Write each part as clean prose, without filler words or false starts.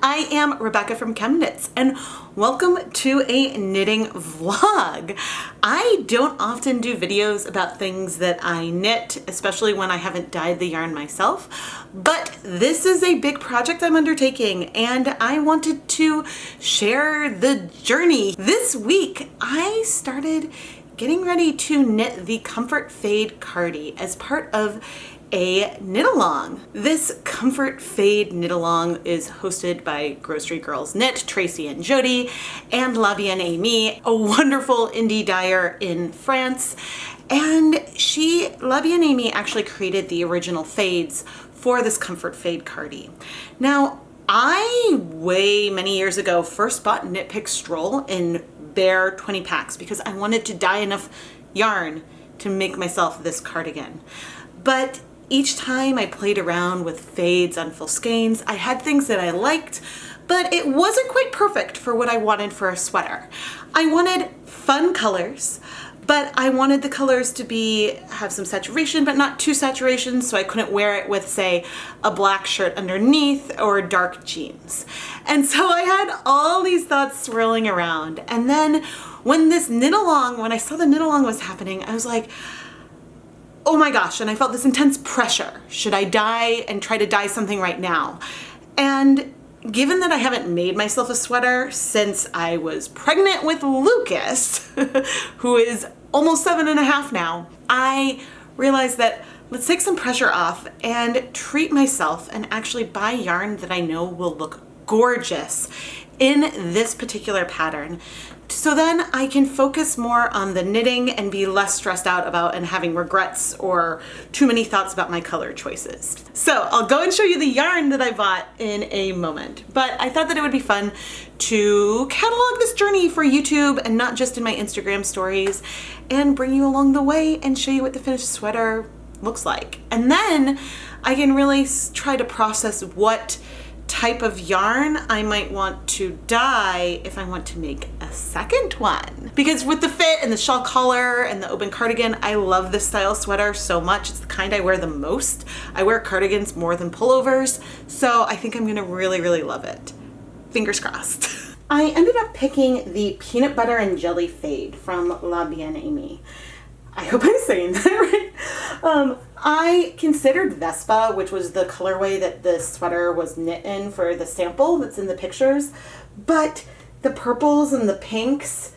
I am Rebecca from ChemKnits and welcome to a knitting vlog. I don't often do videos about things that I knit, especially when I haven't dyed the yarn myself, but this is a big project I'm undertaking and I wanted to share the journey. This week I started getting ready to knit the Comfort Fade Cardi as part of a knit along. This Comfort Fade knit along is hosted by Grocery Girls Knit, Tracy and Jody, and La Bien Amy, a wonderful indie dyer in France. And La Bien Amy actually created the original fades for this Comfort Fade Cardi. Now, I many years ago first bought Knit Pick Stroll in bare 20 packs because I wanted to dye enough yarn to make myself this cardigan. But each time I played around with fades on full skeins, I had things that I liked, but it wasn't quite perfect for what I wanted for a sweater. I wanted fun colors, but I wanted the colors to have some saturation, but not too saturation, so I couldn't wear it with, say, a black shirt underneath or dark jeans. And so I had all these thoughts swirling around. And then when I saw the knit along was happening, I was like, oh my gosh, and I felt this intense pressure. Should I dye and try to dye something right now? And given that I haven't made myself a sweater since I was pregnant with Lucas, who is almost 7.5 now, I realized that let's take some pressure off and treat myself and actually buy yarn that I know will look gorgeous in this particular pattern. So then I can focus more on the knitting and be less stressed out about and having regrets or too many thoughts about my color choices. So I'll go and show you the yarn that I bought in a moment. But I thought that it would be fun to catalog this journey for YouTube and not just in my Instagram stories, and bring you along the way and show you what the finished sweater looks like. And then I can really try to process what type of yarn I might want to dye if I want to make a second one. Because with the fit and the shawl collar and the open cardigan, I love this style sweater so much. It's the kind I wear the most. I wear cardigans more than pullovers, so I think I'm gonna really, really love it. Fingers crossed. I ended up picking the peanut butter and jelly fade from La Bien Amy. I hope I'm saying that right. I considered Vespa, which was the colorway that the sweater was knit in for the sample that's in the pictures, but the purples and the pinks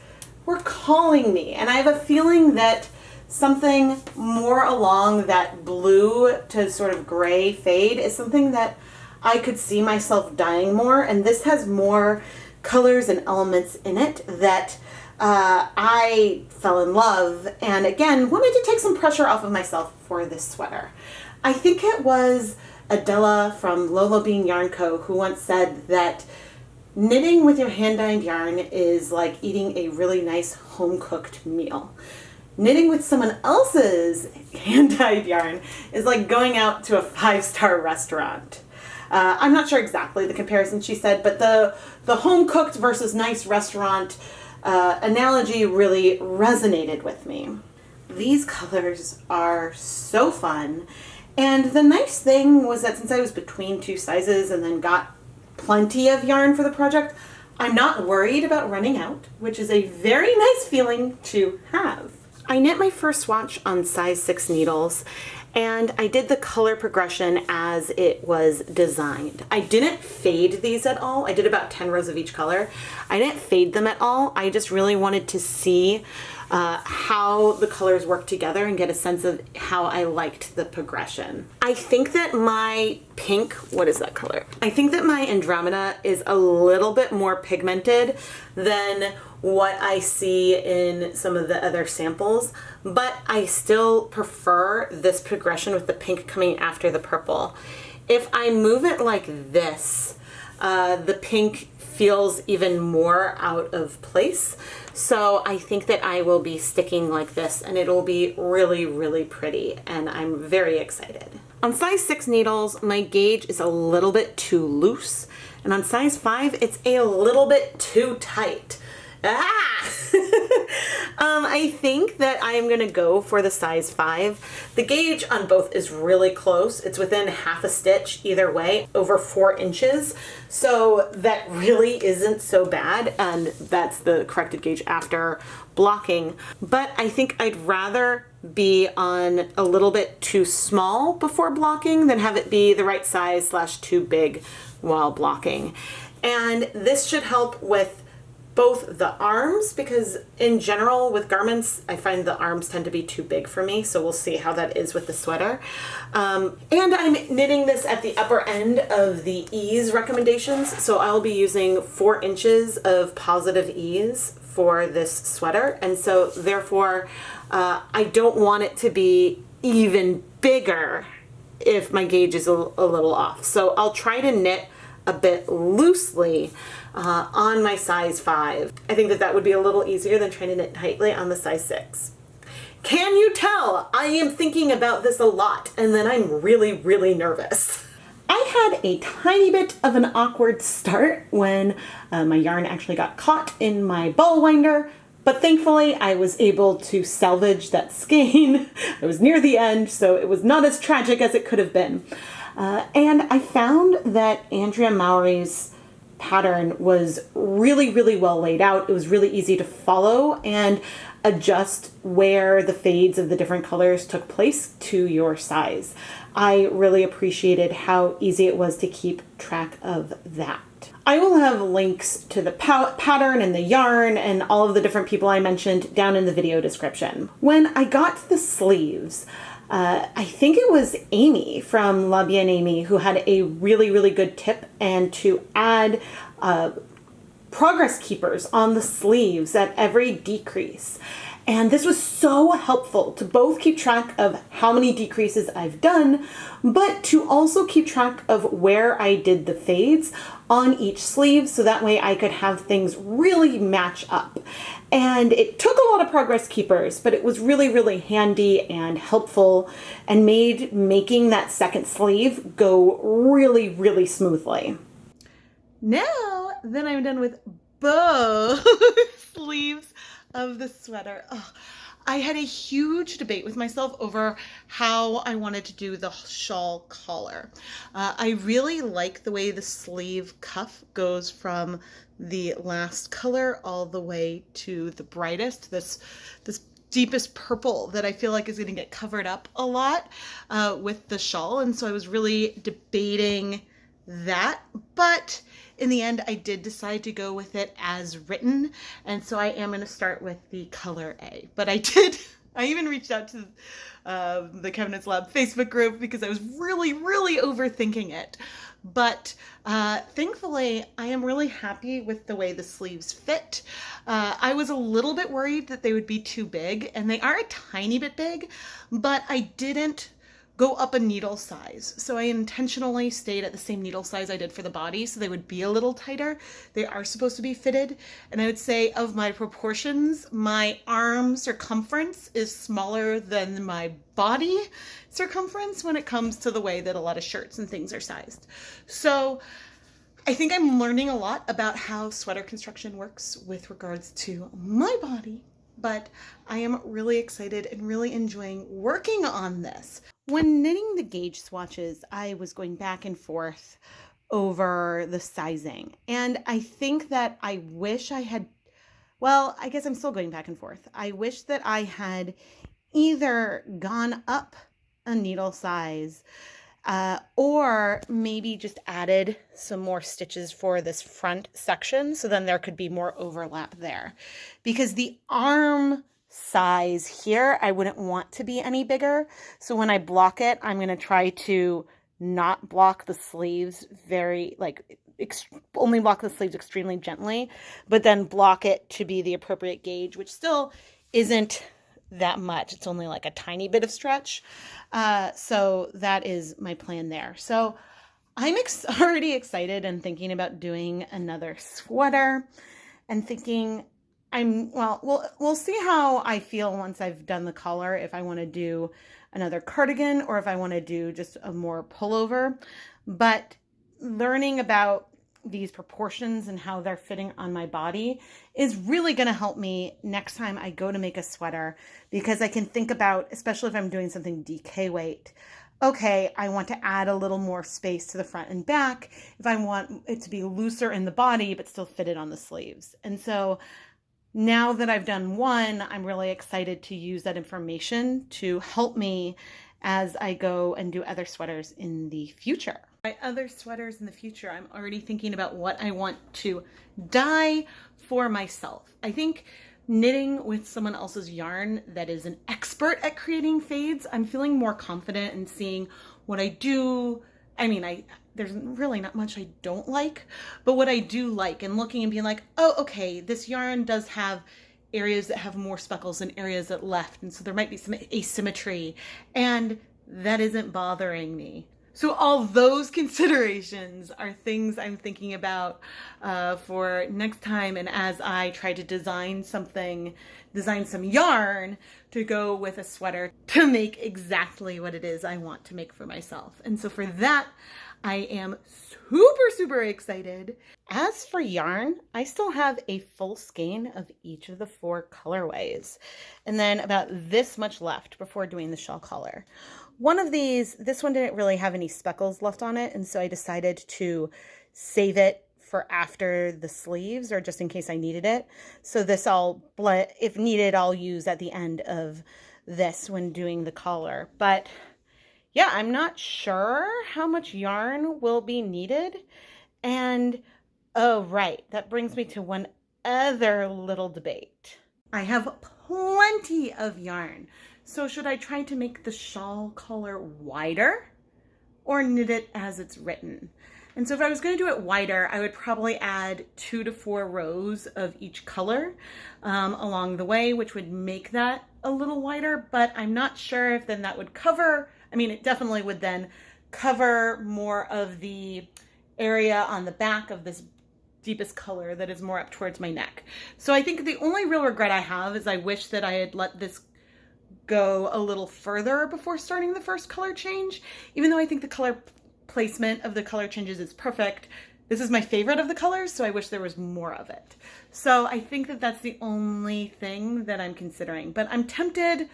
were calling me, and I have a feeling that something more along that blue to sort of gray fade is something that I could see myself dyeing more, and this has more colors and elements in it that I fell in love, and again wanted to take some pressure off of myself for this sweater. I think it was Adela from Lolo Bean Yarn Co. who once said that knitting with your hand-dyed yarn is like eating a really nice home-cooked meal. Knitting with someone else's hand-dyed yarn is like going out to a 5-star restaurant. I'm not sure exactly the comparison she said, but the home-cooked versus nice restaurant analogy really resonated with me. These colors are so fun, and the nice thing was that since I was between two sizes and then got plenty of yarn for the project, I'm not worried about running out, which is a very nice feeling to have. I knit my first swatch on size 6 needles, and I did the color progression as it was designed. I didn't fade these at all. I did about 10 rows of each color. I didn't fade them at all. I just really wanted to see how the colors work together and get a sense of how I liked the progression. I think that my pink, what is that color? I think that my Andromeda is a little bit more pigmented than what I see in some of the other samples, but I still prefer this progression with the pink coming after the purple. If I move it like this, the pink feels even more out of place. So I think that I will be sticking like this and it'll be really, really pretty, and I'm very excited. On size 6 needles, my gauge is a little bit too loose, and on size 5, it's a little bit too tight. Ah! I think that I am going to go for the size 5. The gauge on both is really close. It's within half a stitch either way, over 4 inches. So that really isn't so bad. And that's the corrected gauge after blocking. But I think I'd rather be on a little bit too small before blocking than have it be the right size / too big while blocking. And this should help with both the arms, because in general with garments, I find the arms tend to be too big for me. So we'll see how that is with the sweater. And I'm knitting this at the upper end of the ease recommendations. So I'll be using 4 inches of positive ease for this sweater. And so therefore, I don't want it to be even bigger if my gauge is a little off. So I'll try to knit a bit loosely on my size 5. I think that would be a little easier than trying to knit tightly on the size 6. Can you tell? I am thinking about this a lot, and then I'm really, really nervous. I had a tiny bit of an awkward start when my yarn actually got caught in my ball winder, but thankfully I was able to salvage that skein. I was near the end, so it was not as tragic as it could have been. And I found that Andrea Mowry's pattern was really, really well laid out. It was really easy to follow and adjust where the fades of the different colors took place to your size. I really appreciated how easy it was to keep track of that. I will have links to the pattern and the yarn and all of the different people I mentioned down in the video description. When I got the sleeves, I think it was Amy from La Bien Amy who had a really, really good tip, and to add progress keepers on the sleeves at every decrease. And this was so helpful to both keep track of how many decreases I've done, but to also keep track of where I did the fades on each sleeve, so that way I could have things really match up. And it took a lot of progress keepers, but it was really, really handy and helpful, and made making that second sleeve go really, really smoothly. Now that I'm done with both sleeves of the sweater, I had a huge debate with myself over how I wanted to do the shawl collar. I really like the way the sleeve cuff goes from the last color all the way to the brightest, this deepest purple that I feel like is going to get covered up a lot with the shawl. And so I was really debating that, but in the end I did decide to go with it as written, and so I am going to start with the color A. But I even reached out to the ChemKnits Lab Facebook group because I was really, really overthinking it. But thankfully, I am really happy with the way the sleeves fit. I was a little bit worried that they would be too big, and they are a tiny bit big, but I didn't go up a needle size. So I intentionally stayed at the same needle size I did for the body, so they would be a little tighter. They are supposed to be fitted. And I would say of my proportions, my arm circumference is smaller than my body circumference when it comes to the way that a lot of shirts and things are sized. So I think I'm learning a lot about how sweater construction works with regards to my body, but I am really excited and really enjoying working on this. When knitting the gauge swatches, I was going back and forth over the sizing, and I think that I wish I had, well, I guess I'm still going back and forth. I wish that I had either gone up a needle size or maybe just added some more stitches for this front section, so then there could be more overlap there, because the arm size here I wouldn't want to be any bigger. So when I block it, I'm going to try to not block the sleeves very, like, only block the sleeves extremely gently, but then block it to be the appropriate gauge, which still isn't that much. It's only like a tiny bit of stretch. So that is my plan there. So I'm already excited and thinking about doing another sweater, and thinking we'll see how I feel once I've done the collar, if I want to do another cardigan or if I want to do just a more pullover. But learning about these proportions and how they're fitting on my body is really going to help me next time I go to make a sweater, because I can think about, especially if I'm doing something DK weight, okay, I want to add a little more space to the front and back if I want it to be looser in the body but still fit it on the sleeves. And so now that I've done one, I'm really excited to use that information to help me as I go and do other sweaters in the future. My other sweaters in the future, I'm already thinking about what I want to dye for myself. I think knitting with someone else's yarn that is an expert at creating fades, I'm feeling more confident in seeing what I do. I mean, there's really not much I don't like, but what I do like, and looking and being like, oh, okay, this yarn does have areas that have more speckles and areas that left. And so there might be some asymmetry, and that isn't bothering me. So all those considerations are things I'm thinking about for next time. And as I try to design some yarn to go with a sweater to make exactly what it is I want to make for myself. And so for that, I am super excited. As for yarn, I still have a full skein of each of the 4 colorways, and then about this much left before doing the shell color. One of these, this one didn't really have any speckles left on it, and so I decided to save it for after the sleeves, or just in case I needed it. So this if needed, I'll use at the end of this when doing the collar. But yeah, I'm not sure how much yarn will be needed. And oh, right, that brings me to one other little debate. I have plenty of yarn. So should I try to make the shawl collar wider or knit it as it's written? And so if I was going to do it wider, I would probably add 2 to 4 rows of each color along the way, which would make that a little wider, but I'm not sure if then that would cover, I mean, it definitely would then cover more of the area on the back of this deepest color that is more up towards my neck. So I think the only real regret I have is I wish that I had let this go a little further before starting the first color change. Even though I think the color placement of the color changes is perfect, this is my favorite of the colors, so I wish there was more of it. So I think that that's the only thing that I'm considering, but I'm tempted.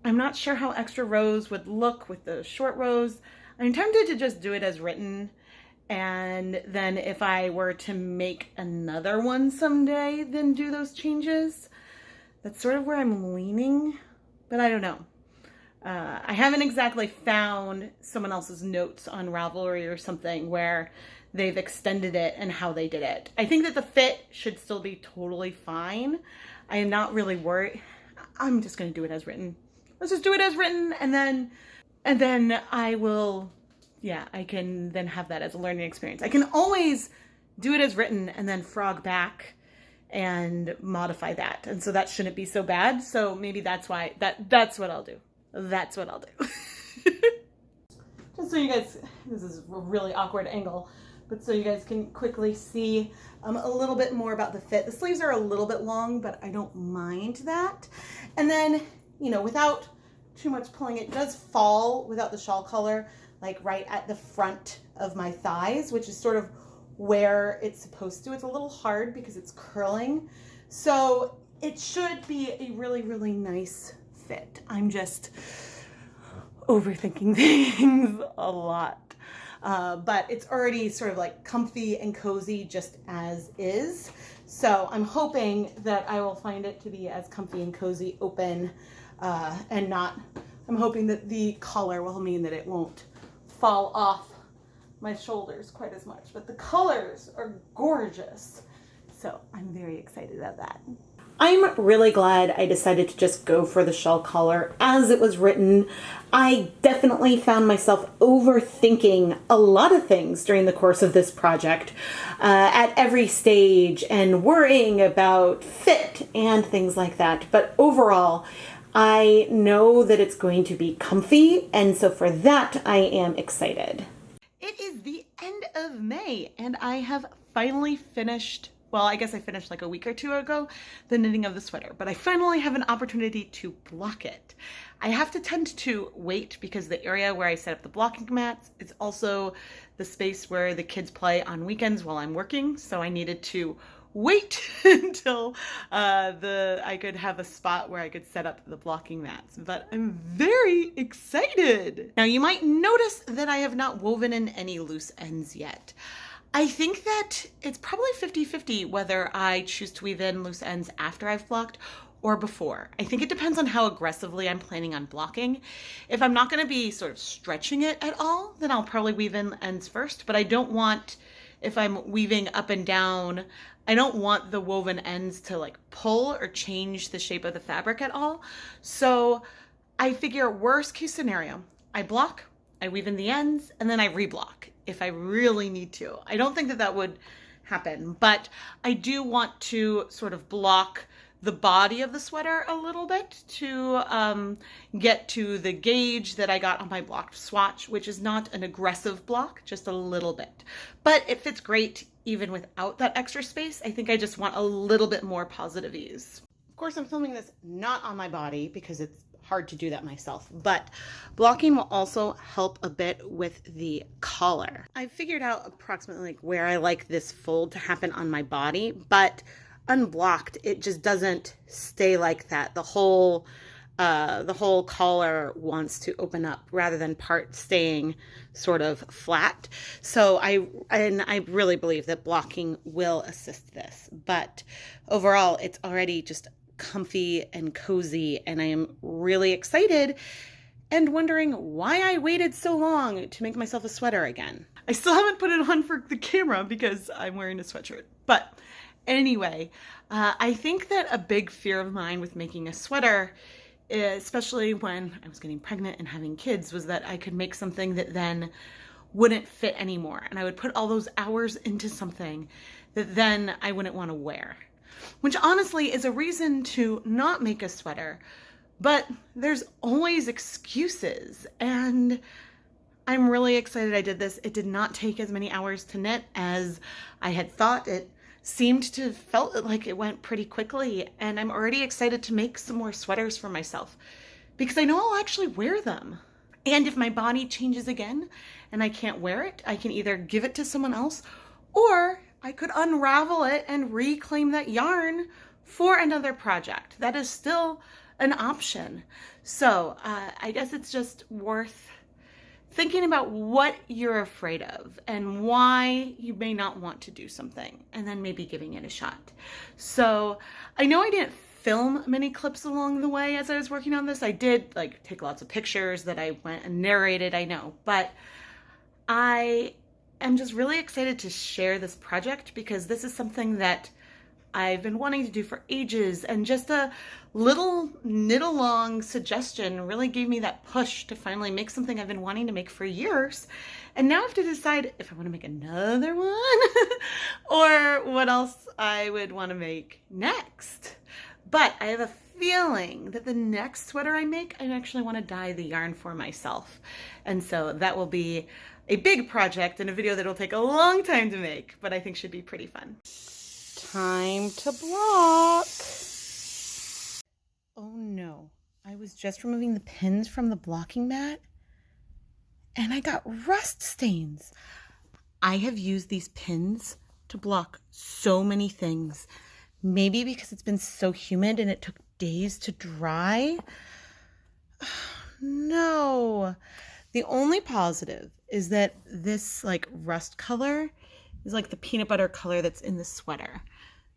I'm not sure how extra rows would look with the short rows. I'm tempted to just do it as written, and then if I were to make another one someday, then do those changes. That's sort of where I'm leaning, but I don't know. I haven't exactly found someone else's notes on Ravelry or something where they've extended it and how they did it. I think that the fit should still be totally fine. I am not really worried. I'm just going to do it as written. Let's just do it as written, and then I will, yeah, I can then have that as a learning experience. I can always do it as written and then frog back and modify that. And so that shouldn't be so bad. So maybe that's why, that's what I'll do. That's what I'll do. Just so you guys, this is a really awkward angle, but so you guys can quickly see a little bit more about the fit. The sleeves are a little bit long, but I don't mind that. And then, you know, without too much pulling, it does fall without the shawl color, like right at the front of my thighs, which is sort of where it's supposed to. It's a little hard because it's curling. So it should be a really nice fit. I'm just overthinking things a lot. But it's already sort of like comfy and cozy just as is. So I'm hoping that I will find it to be as comfy and cozy open and not, I'm hoping that the collar will mean that it won't fall off my shoulders quite as much. But the colors are gorgeous. So I'm very excited about that. I'm really glad I decided to just go for the shawl collar as it was written. I definitely found myself overthinking a lot of things during the course of this project at every stage and worrying about fit and things like that. But overall, I know that it's going to be comfy, and so for that, I am excited. It is the end of May, and I have finally finished well, I guess I finished like a week or two ago, the knitting of the sweater, but I finally have an opportunity to block it. I have to tend to wait because the area where I set up the blocking mats is also the space where the kids play on weekends while I'm working. So I needed to wait until I could have a spot where I could set up the blocking mats, but I'm very excited. Now you might notice that I have not woven in any loose ends yet. I think that it's probably 50-50 whether I choose to weave in loose ends after I've blocked or before. I think it depends on how aggressively I'm planning on blocking. If I'm not going to be sort of stretching it at all, then I'll probably weave in ends first, but I don't want, if I'm weaving up and down, I don't want the woven ends to like pull or change the shape of the fabric at all. So I figure worst case scenario, I block, I weave in the ends, and then I reblock if I really need to. I don't think that that would happen, but I do want to sort of block the body of the sweater a little bit to get to the gauge that I got on my blocked swatch, which is not an aggressive block, just a little bit. But it fits great even without that extra space. I think I just want a little bit more positive ease. Of course, I'm filming this not on my body because it's hard to do that myself, but blocking will also help a bit with the collar. I figured out approximately like where I like this fold to happen on my body, but unblocked, it just doesn't stay like that. The whole collar wants to open up rather than part staying sort of flat. So I really believe that blocking will assist this, but overall it's already just comfy and cozy, and I am really excited and wondering why I waited so long to make myself a sweater again. I still haven't put it on for the camera because I'm wearing a sweatshirt, but anyway, I think that a big fear of mine with making a sweater, especially when I was getting pregnant and having kids, was that I could make something that then wouldn't fit anymore, and I would put all those hours into something that then I wouldn't want to wear. Which honestly is a reason to not make a sweater, but there's always excuses, and I'm really excited I did this. It did not take as many hours to knit as I had thought. It seemed to felt like it went pretty quickly, and I'm already excited to make some more sweaters for myself because I know I'll actually wear them. And if my body changes again and I can't wear it, I can either give it to someone else or I could unravel it and reclaim that yarn for another project. That is still an option. So I guess it's just worth thinking about what you're afraid of and why you may not want to do something, and then maybe giving it a shot. So I know I didn't film many clips along the way as I was working on this. I did like take lots of pictures that I went and narrated, I know, but I'm just really excited to share this project because this is something that I've been wanting to do for ages, and just a little knit along suggestion really gave me that push to finally make something I've been wanting to make for years. And now I have to decide if I want to make another one or what else I would want to make next. But I have a feeling that the next sweater I make, I actually want to dye the yarn for myself. And so that will be a big project and a video that will take a long time to make, but I think should be pretty fun. Time to block. Oh no, I was just removing the pins from the blocking mat and I got rust stains. I have used these pins to block so many things. Maybe because it's been so humid and it took days to dry. No. The only positive is that this like rust color is like the peanut butter color that's in the sweater.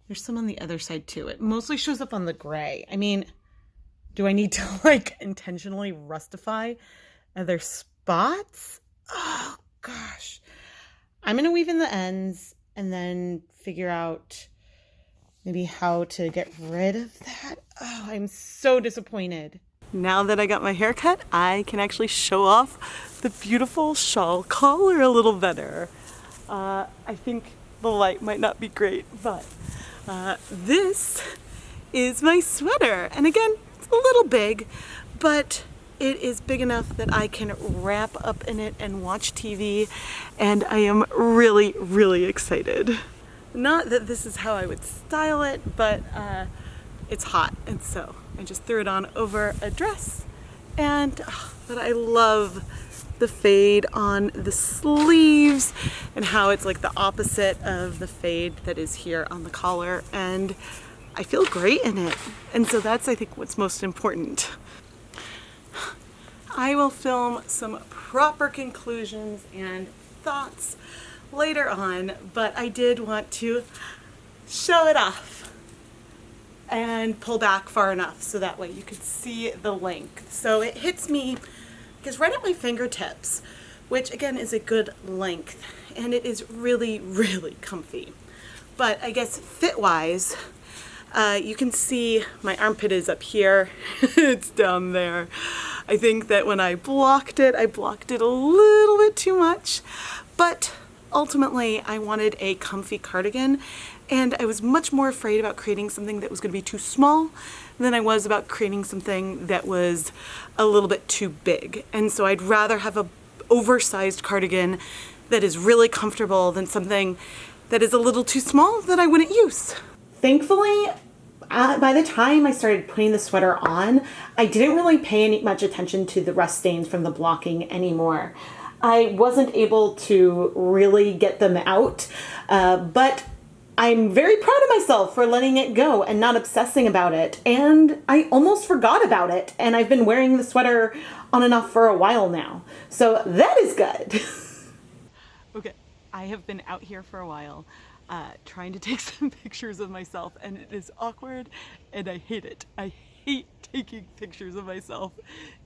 There's some on the other side too. It mostly shows up on the gray. I mean, do I need to like intentionally rustify other spots? Oh gosh. I'm going to weave in the ends and then figure out maybe how to get rid of that. Oh, I'm so disappointed. Now that I got my hair cut, I can actually show off the beautiful shawl collar a little better. I think the light might not be great, but this is my sweater. And again, it's a little big, but it is big enough that I can wrap up in it and watch TV, and I am really, really excited. Not that this is how I would style it, but it's hot, and so I just threw it on over a dress. And but I love the fade on the sleeves and how it's like the opposite of the fade that is here on the collar, and I feel great in it. And so that's, I think, what's most important. I will film some proper conclusions and thoughts later on, but I did want to show it off and pull back far enough so that way you could see the length. So it hits me because right at my fingertips, which again is a good length, and it is really, really comfy. But I guess fit-wise, you can see my armpit is up here. It's down there. I think that when I blocked it a little bit too much, but ultimately I wanted a comfy cardigan, and I was much more afraid about creating something that was going to be too small than I was about creating something that was a little bit too big. And so I'd rather have a oversized cardigan that is really comfortable than something that is a little too small that I wouldn't use. Thankfully, by the time I started putting the sweater on, I didn't really pay much attention to the rust stains from the blocking anymore. I wasn't able to really get them out, but I'm very proud of myself for letting it go and not obsessing about it. And I almost forgot about it, and I've been wearing the sweater on and off for a while now. So that is good. Okay, I have been out here for a while trying to take some pictures of myself, and it is awkward and I hate it. I hate taking pictures of myself.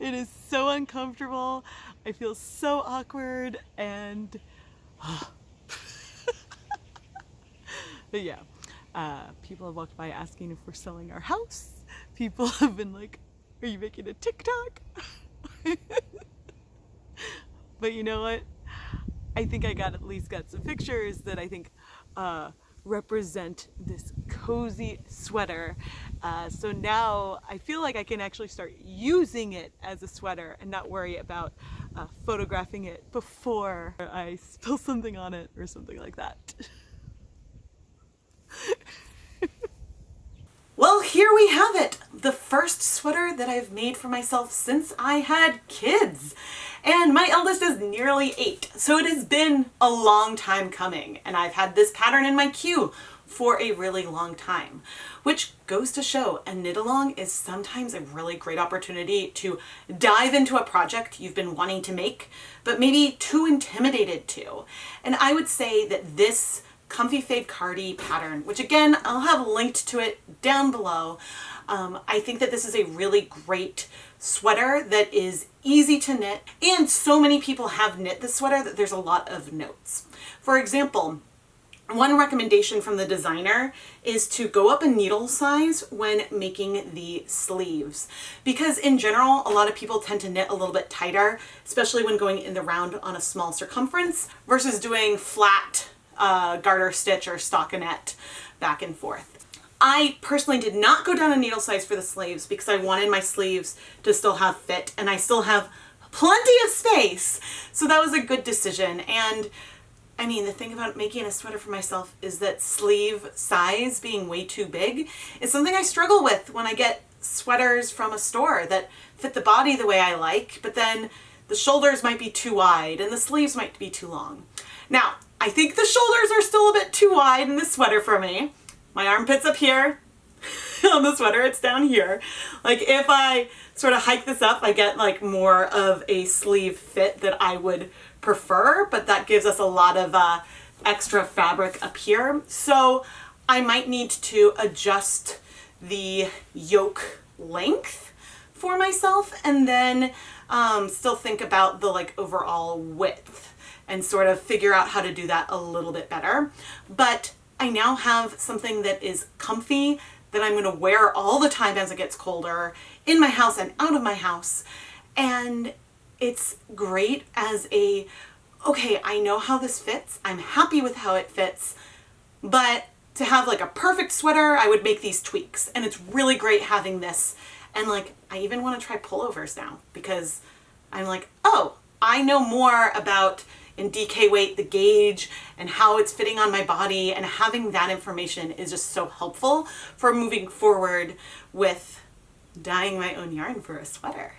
It is so uncomfortable. I feel so awkward, and but yeah, people have walked by asking if we're selling our house. People have been like, are you making a TikTok? But you know what? I think I at least got some pictures that I think represent this cozy sweater. So now I feel like I can actually start using it as a sweater and not worry about photographing it before I spill something on it or something like that. Well, here we have it. The first sweater that I've made for myself since I had kids. And my eldest is nearly 8, so it has been a long time coming, and I've had this pattern in my queue for a really long time, which goes to show a knit along is sometimes a really great opportunity to dive into a project you've been wanting to make, but maybe too intimidated to. And I would say that this Comfy Fade Cardi pattern, which again, I'll have linked to it down below. I think that this is a really great sweater that is easy to knit, and so many people have knit the sweater that there's a lot of notes. For example, one recommendation from the designer is to go up a needle size when making the sleeves, because in general a lot of people tend to knit a little bit tighter, especially when going in the round on a small circumference versus doing flat garter stitch or stockinette back and forth. I personally did not go down a needle size for the sleeves because I wanted my sleeves to still have fit, and I still have plenty of space. So that was a good decision. And I mean, the thing about making a sweater for myself is that sleeve size being way too big is something I struggle with when I get sweaters from a store that fit the body the way I like, but then the shoulders might be too wide and the sleeves might be too long. Now, I think the shoulders are still a bit too wide in this sweater for me. My armpit's up here. On the sweater, it's down here. Like if I sort of hike this up, I get like more of a sleeve fit that I would prefer, but that gives us a lot of extra fabric up here. So I might need to adjust the yoke length for myself, and then still think about the like overall width and sort of figure out how to do that a little bit better. But I now have something that is comfy, that I'm gonna wear all the time as it gets colder, in my house and out of my house. And it's great as a, okay, I know how this fits, I'm happy with how it fits, but to have like a perfect sweater, I would make these tweaks. And it's really great having this. And like, I even wanna try pullovers now because I'm like, oh, I know more about in DK weight, the gauge, and how it's fitting on my body, and having that information is just so helpful for moving forward with dyeing my own yarn for a sweater.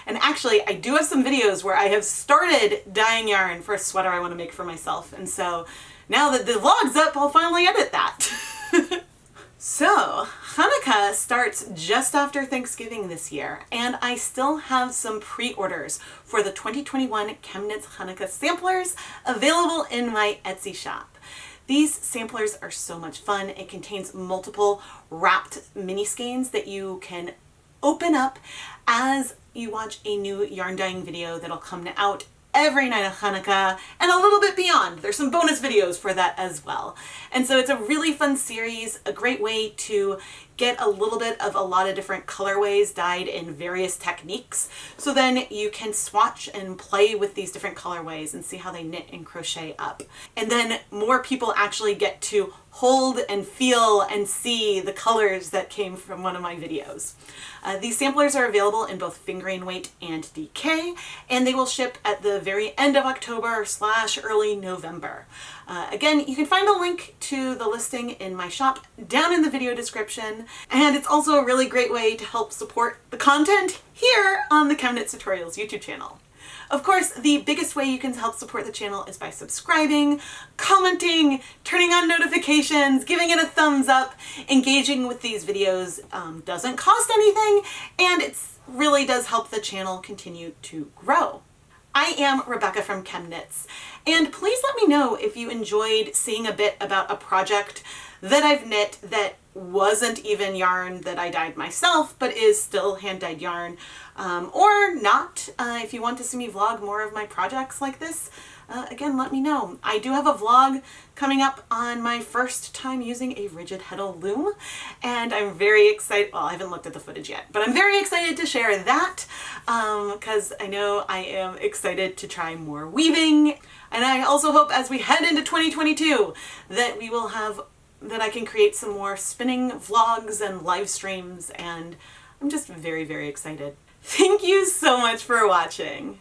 And actually, I do have some videos where I have started dyeing yarn for a sweater I want to make for myself, and so now that the vlog's up, I'll finally edit that. So, Hanukkah starts just after Thanksgiving this year, and I still have some pre-orders for the 2021 ChemKnits Hanukkah samplers available in my Etsy shop. These samplers are so much fun. It contains multiple wrapped mini skeins that you can open up as you watch a new yarn dyeing video that'll come out every night of Hanukkah and a little bit beyond. There's some bonus videos for that as well. And so it's a really fun series, a great way to get a little bit of a lot of different colorways dyed in various techniques. So then you can swatch and play with these different colorways and see how they knit and crochet up. And then more people actually get to hold and feel and see the colors that came from one of my videos. These samplers are available in both fingering weight and DK, and they will ship at the very end of October / early November. Again, you can find a link to the listing in my shop down in the video description, and it's also a really great way to help support the content here on the ChemKnits Tutorials YouTube channel. Of course, the biggest way you can help support the channel is by subscribing, commenting, turning on notifications, giving it a thumbs up. Engaging with these videos doesn't cost anything, and it really does help the channel continue to grow. I am Rebecca from ChemKnits, and please let me know if you enjoyed seeing a bit about a project that I've knit that wasn't even yarn that I dyed myself, but is still hand-dyed yarn, or not. If you want to see me vlog more of my projects like this, again, let me know. I do have a vlog coming up on my first time using a rigid heddle loom, and I'm very excited. Well, I haven't looked at the footage yet, but I'm very excited to share that because I know I am excited to try more weaving. And I also hope as we head into 2022 that we will have that I can create some more spinning vlogs and live streams, and I'm just very, very excited. Thank you so much for watching.